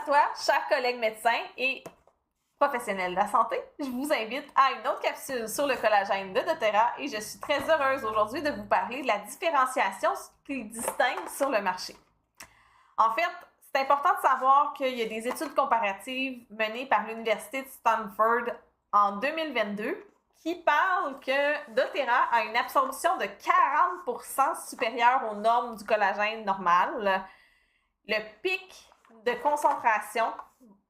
toi, chers collègues médecins et professionnels de la santé. Je vous invite à une autre capsule sur le collagène de doTERRA et je suis très heureuse aujourd'hui de vous parler de la différenciation qui distingue sur le marché. En fait, c'est important de savoir qu'il y a des études comparatives menées par l'Université de Stanford en 2022 qui parlent que doTERRA a une absorption de 40% supérieure aux normes du collagène normal. Le pic de concentration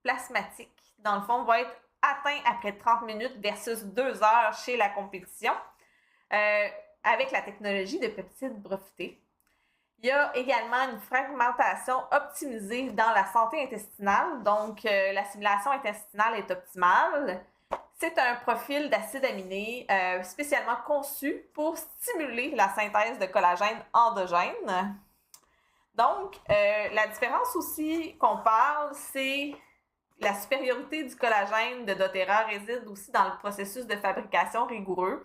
plasmatique, dans le fond, va être atteint après 30 minutes versus 2 heures chez la compétition avec la technologie de peptides brevetées. Il y a également une fragmentation optimisée dans la santé intestinale, donc l'assimilation intestinale est optimale. C'est un profil d'acide aminé spécialement conçu pour stimuler la synthèse de collagène endogène. Donc, la différence aussi qu'on parle, c'est la supériorité du collagène de doTERRA réside aussi dans le processus de fabrication rigoureux.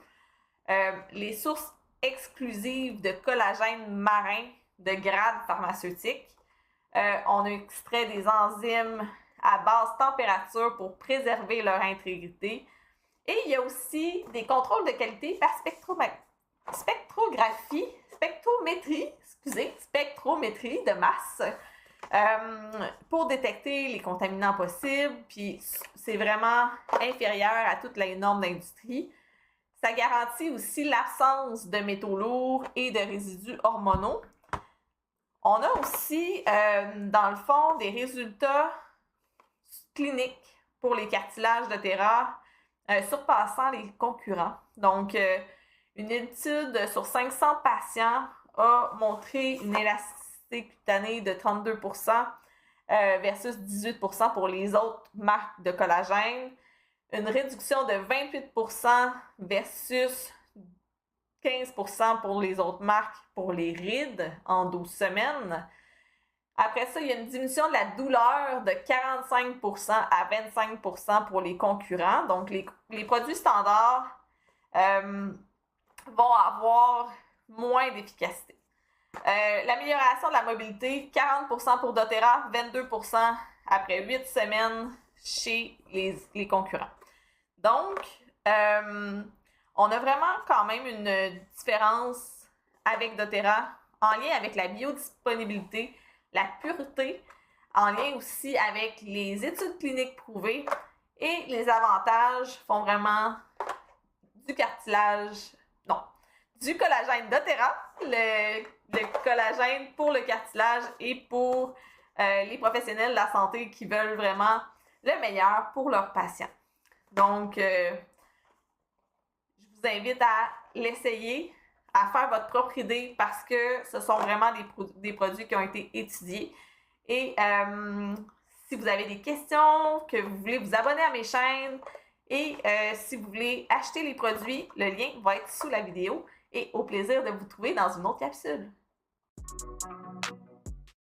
Les sources exclusives de collagène marin de grade pharmaceutique. On a extrait des enzymes à basse température pour préserver leur intégrité. Et il y a aussi des contrôles de qualité par spectrométrie de masse pour détecter les contaminants possibles. Puis c'est vraiment inférieur à toutes les normes d'industrie. Ça garantit aussi l'absence de métaux lourds et de résidus hormonaux. On a aussi, dans le fond, des résultats cliniques pour les cartilages doTERRA surpassant les concurrents. Donc, une étude sur 500 patients a montré une élasticité cutanée de 32% versus 18% pour les autres marques de collagène. Une réduction de 28% versus 15% pour les autres marques pour les rides en 12 semaines. Après ça, il y a une diminution de la douleur de 45% à 25% pour les concurrents. Donc, les produits standards vont avoir moins d'efficacité. L'amélioration de la mobilité, 40% pour doTERRA, 22% après 8 semaines chez les concurrents. Donc, on a vraiment quand même une différence avec doTERRA en lien avec la biodisponibilité, la pureté, en lien aussi avec les études cliniques prouvées et les avantages font vraiment du collagène doTERRA, le collagène pour le cartilage et pour les professionnels de la santé qui veulent vraiment le meilleur pour leurs patients. Donc, je vous invite à l'essayer, à faire votre propre idée parce que ce sont vraiment des produits qui ont été étudiés. Et si vous avez des questions, que vous voulez vous abonner à mes chaînes et si vous voulez acheter les produits, le lien va être sous la vidéo et au plaisir de vous trouver dans une autre capsule.